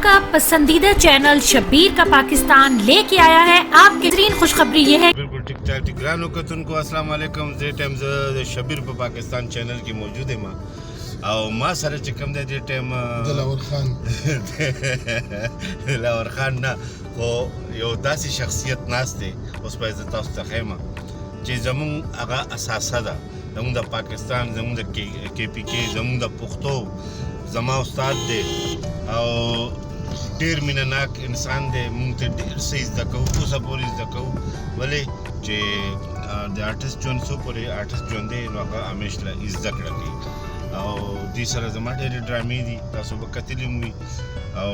आपका पसंदीदा चैनल शब्बीर का पाकिस्तान लेके आया है आपके बेहतरीन खुशखबरी ये है। बिल्कुल ठीक ठाक टिकरानों को तुमको अस्सलाम वालेकुम जे टाइम ज शब्बीर पे पाकिस्तान चैनल की मौजूद है मां और मां सारे चिकम दे टाइम दिलावर खान ना को यो दासी शख्सियत नास थे उस पर इज्जत उस तखैमा जे जमुन अगा असासा दा जमुन द पाकिस्तान जमुन द केपीके जमुन द पुख्तो जमा उस्ताद दे और ډیر مینه‌ناک انسان دی مونږ ته ډیر څه زده کوو اوسه پورې زده کوو ولې چې د آرټسټ ژوند څو پورې آرټسټ ژوند دی نو هغه همیشه زده کړه کوي او دې سره زما ډېرې ډرامې دي تاسو به کتلې هم وي او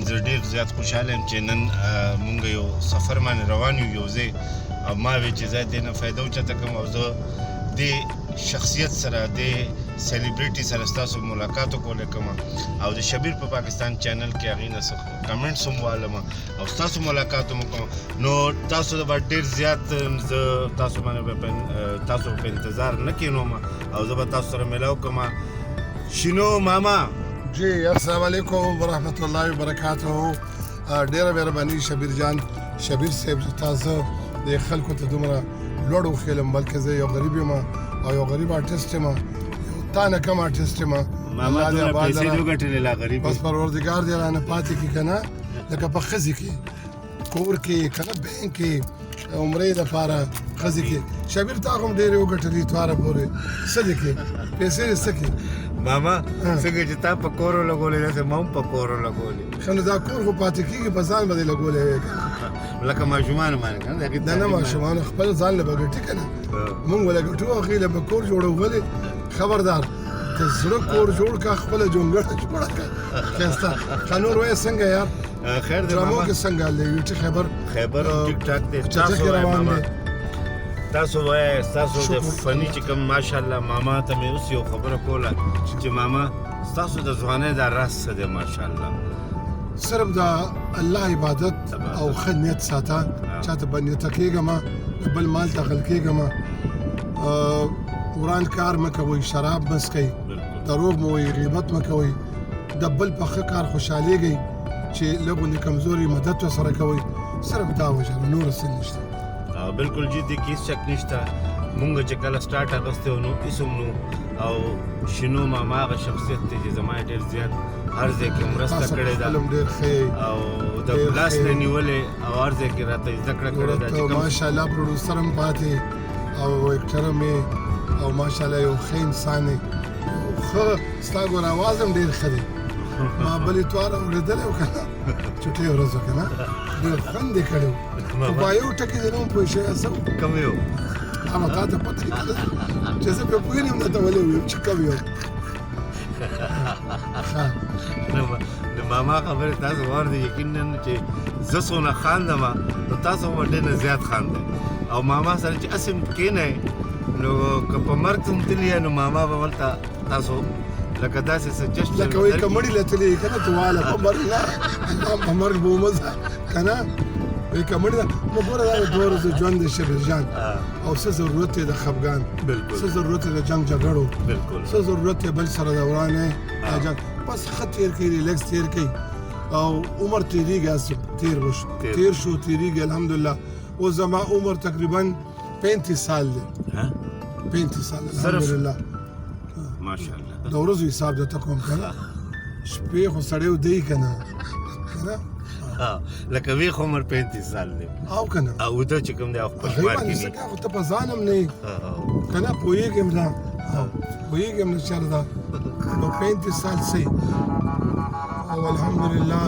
زه ډېر زیات خوشحاله یم چې نن مونږ یو سفر باندې روان یو یو ځای او ما وی چې زه دې نه فایده اوچته کوم او زه دې شخصیت سره د سیلیبریټي سره ستاسو ملاقات وکولی کوم او د شبیر په پاکستان چینل کې هغې نه څه کمنټس هم والم او ستاسو ملاقات هم وکړم نو تاسو به ډېر زیات زه تاسو باندې تاسو په انتظار نه کښېنوم او زه به تاسو سره میلاو کوم شنو ماما جی السلام علیکم ورحمۃ اللہ وبرکاتہ ډېره مهرباني شبیر جان شبیر صاحب چې تاسو د خلکو ته دومره لوړ وښیلم بلکې زه یو غریب یم او یو غریب آرټسټ یم تا نه کم آرټسټ یم ماما دونه پیسې دې وګټلې لا غریب بس پروردګار دې رانه پاتې کړي که نه لکه په ښځې کې کور کې که نه بینک کې عمرې دپاره ښځې کې شبیر تا خو هم ډېرې وګټلې اتواره پورې څه دې کې پیسې دې څه کې ماما څنګه چې تا په کور ولګولې داسې ما هم په کور ولګولې ښه نو دا کور خو پاتې کېږي په ځان به دې لګولی وی که لکه ماشومان باندې که نه دا نه ماشومان خپل ځان له به ګټي که نه مونږ به له ګټو هغې له به کور جوړو ولې خبردار د زړه کور جوړ که خپله جونګړه جوړه که ښایسته ښه نور وایه څنګه یار خیر دی ډرامو ماما کې څنګه له یوټي خیبر ټیک ټاک دی چټکې روان دی تاسو وایه ستاسو د فني چې کوم ماشاءالله ماما ته مې اوس یو خبره کوله چې ماما ستاسو د ځوانۍ دا راز څه دی ماشاءالله صرف د الله عبادت او ښه نیت ساته چاته بد نیته کېږه مه د بل مال ته غل کېږه مه وران کار مه کوئ شراب مه څښئ دروغ مه وایئ غیبت مه کوئ د بل په ښه کار خوشحالېږئ چې لږ غوندې کمزوري مدد ورسره کوئ صرف دا وجه ده نور څه نشته بالکل جی دې کې هېڅ شک نشته مونږ چې کله سټارټ اخیستی و نو هېڅ هم نو او شنو ماما هغه شخصیت دی چې زما یې ډېر زیات هر ځای کې مرسته کړې ده فلم ډېر ښه او د لاس نه نیولې او هر ځای کې راته زده کړه کړې ده چې کوم ماشاءالله پروډوسر هم پاتې او اکټر هم او ماشاءالله یو ښه انسان یې ښه ستا ګوره اواز هم ډېر ښه دی ما بل اتوار اورېدلی و که نه چوټۍ ورځ و که نه ډېر خوند یې کړی و خو په یو ټکي دې نه وم پوه شوی څه کوم یو هغه تا ته پته نه ده چې زه پرې پوه نه یم درته ولې ویم چې کوم یو د ماما خبرې تاسو واورئ یقینا چې زه څونه خاندم نو تاسو هم ډېر نه زیات خاندئ او ماما سره چې هسې کښېنئ نو که په مرګ هم تللي یې نو ماما به ولته تاسو لکه داسې څه جشن لکه وایي که مړي له تللي که نه ته واله په مرګ نه په مرګ به ومزه که نه وایي که مړي ده نو ګوره دا د دوه ورځو ژوند دی شبیر جان او څه ضرورت دی د خفګان څه ضرورت دی د جنګ جګړو څه ضرورت دی بل سره د ورانې دا جنګ بس ښه تېر کړئ ریلیکس تېر کړئ او عمر تېرېږي هسې تېر وشو تېر شو تېرېږي الحمدلله اوس زما عمر تقریبا 35 سال دی 35 سال الحمدلله ماشاءالله د ورځو حساب درته کوم که نه شپې خو سړی ودی که نه لکه ویښ عمر 35 سال دی او که نه او ده چې کوم دی او په شمار کې څه کوه خو ته په ځان هم نه یې که نه پوهېږم نه پوهېږم نه چېرته نو 35 سال صحیح او الحمدلله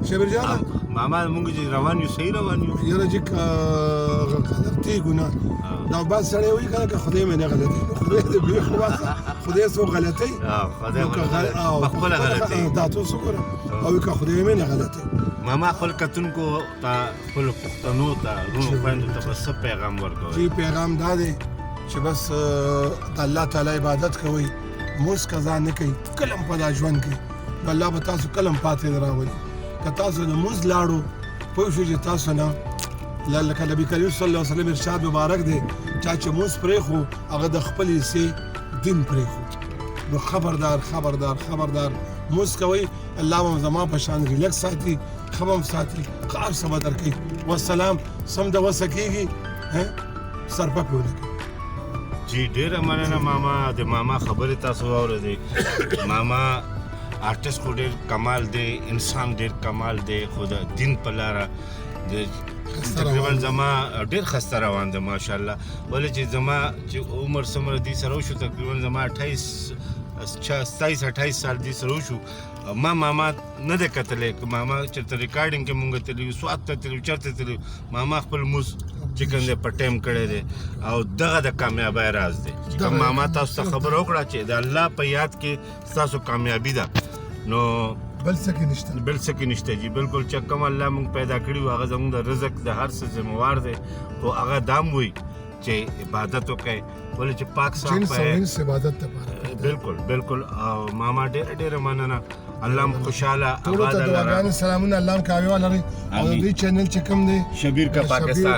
شبیر جانه ماما مونږ چې روان یو صحیح روان یو یاره چې غلطېږو نه دا بعض سړی وایي که نه که خدای مې نه غلطوي نو خدای دې بې خو باسه خدای څوک غلطوي پخپله غلطوي دا ته اوس وګوره او که خدای مې نه غلطوي ماما خپل کتونکو ته خپلو پښتنو ته وروڼو خویندو ته به څه پیغام ورکوئ جی پیغام دا دی چې بس د الله تعالی عبادت کوئ مونځ قضا نه کوئ کله هم په دا ژوند کې الله به تاسو کله هم پاتې راولي که تاسو د مونځ لاړو پوه شو چې تاسو نه لکه نبي کریم صلی الله علیه وسلم ارشاد مبارک دی چا چې مونځ پرېښو هغه د خپل حصې دین پرېښو نو خبردار خبردار خبردار مونځ کوئ الله هم زما په شان ریلیکس ساتي خبم ساتي قار سبا درکې والسلام سم د وسکیږي سرپه پیونه جی ډیره مننه ماما د ماما خبرې تاسو واورېدې ماما آرټسټ خو ډېر کمال دی انسان ډېر کمال دی خو د دین په لاره تقریبا زما ډېر خسته روان دی ماشاءالله ولې چې زما چې عمر څومره دې سره وشو تقریبا زما 27-28 سال دې سره وشو ما ماما نه دی کتلی که ماما چېرته ریکارډینګ کې مونږ تللي یو سوات ته تللي چېرته تللي ماما خپل مونځ چې کوم دی په ټایم کړی دی او دغه د کامیابۍ راز دی چې ماما تاسو ته خبره وکړه چې د الله په یاد کې ستاسو کامیابي ده نو بل څه کې نشته بل څه کې نشته جی بالکل چې کوم الله مونږ پیدا کړي وو هغه زموږ د رزق د هر څه ذمہوار دی خو هغه دام وي چې عبادت وکړئ ولې چې پاک صاحب جنس عبادت ته پاره بالکل بالکل او ماما ډېر مننه الله م خوشاله ټول ته دعاګانې سلامونه الله م کامیاب لري او دې چینل چې کوم دی شبیر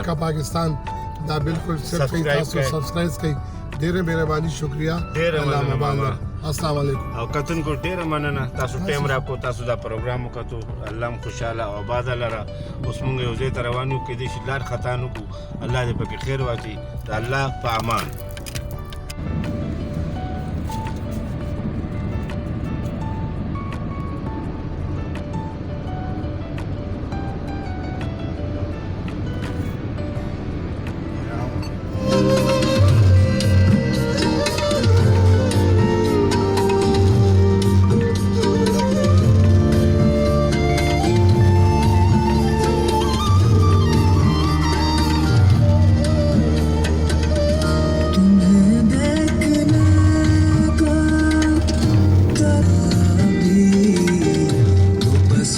کا پاکستان دا بالکل صرف تاسو سبسکرائب کړئ ډېره مهرباني شکریا الله ماما السلام علیکم او کتن کو ډېر مننه تاسو ټیم راکو تاسو دا پروګرام وکړو الله م خوشاله او آباد لره اوس مونږ یو ځای ته روان یو کېدای شي لار خطا نه کړو الله دې پکې خیر واچي د الله په امان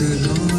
Lord